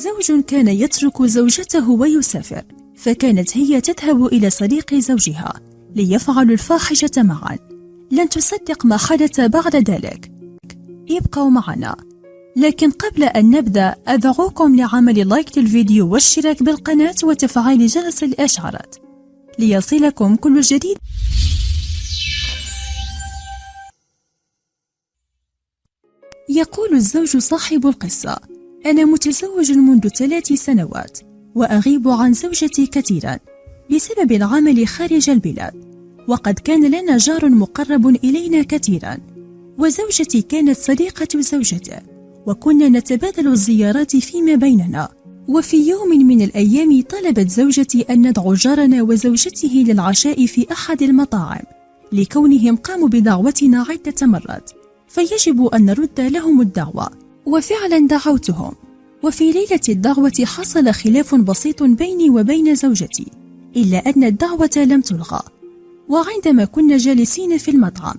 زوج كان يترك زوجته ويسافر، فكانت هي تذهب إلى صديق زوجها ليفعلوا الفاحشة معا. لن تصدق ما حدث بعد ذلك. ابقوا معنا. لكن قبل أن نبدأ أدعوكم لعمل لايك للفيديو والاشتراك بالقناة وتفعيل جرس الإشعارات ليصلكم كل جديد. يقول الزوج صاحب القصة: أنا متزوج منذ 3 سنوات وأغيب عن زوجتي كثيرا بسبب العمل خارج البلاد، وقد كان لنا جار مقرب إلينا كثيرا، وزوجتي كانت صديقة زوجته، وكنا نتبادل الزيارات فيما بيننا. وفي يوم من الأيام طلبت زوجتي أن ندعو جارنا وزوجته للعشاء في أحد المطاعم لكونهم قاموا بدعوتنا عدة مرات، فيجب أن نرد لهم الدعوة. وفعلا دعوتهم، وفي ليلة الدعوة حصل خلاف بسيط بيني وبين زوجتي، إلا أن الدعوة لم تلغى. وعندما كنا جالسين في المطعم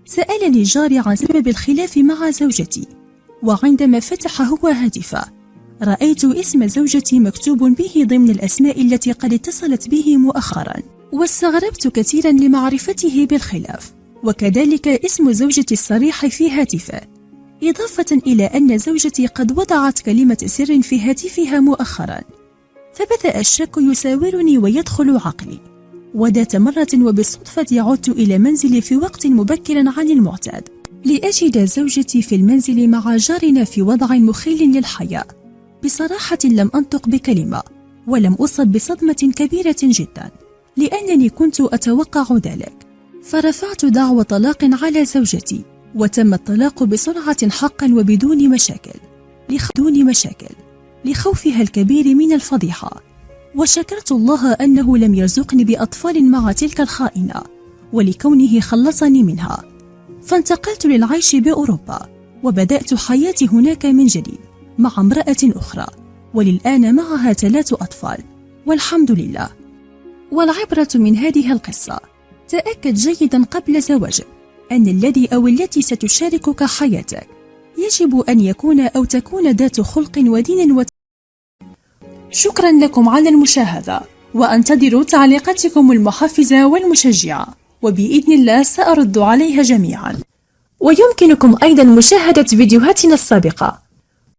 سألني جاري عن سبب الخلاف مع زوجتي، وعندما فتح هو هاتفه رأيت اسم زوجتي مكتوب به ضمن الأسماء التي قد اتصلت به مؤخرا، واستغربت كثيرا لمعرفته بالخلاف، وكذلك اسم زوجتي الصريح في هاتفه، إضافة إلى أن زوجتي قد وضعت كلمة سر في هاتفها مؤخرا. فبدأ الشك يساورني ويدخل عقلي. وذات مرة وبالصدفة عدت إلى منزلي في وقت مبكر عن المعتاد لأجد زوجتي في المنزل مع جارنا في وضع مخيل للحياة. بصراحة لم أنطق بكلمة، ولم أصب بصدمة كبيرة جدا لأنني كنت أتوقع ذلك، فرفعت دعوى طلاق على زوجتي، وتم الطلاق بسرعة حقا وبدون مشاكل لخوفها الكبير من الفضيحة. وشكرت الله أنه لم يرزقني بأطفال مع تلك الخائنة، ولكونه خلصني منها. فانتقلت للعيش بأوروبا، وبدأت حياتي هناك من جديد مع امرأة أخرى، وللآن معها 3 أطفال والحمد لله. والعبرة من هذه القصة: تأكد جيدا قبل زواجك أن الذي أو التي ستشاركك حياتك يجب أن يكون أو تكون ذات خلق ودين شكرا لكم على المشاهدة، وأنتظر تعليقاتكم المحفزة والمشجعة، وبإذن الله سأرد عليها جميعا. ويمكنكم أيضا مشاهدة فيديوهاتنا السابقة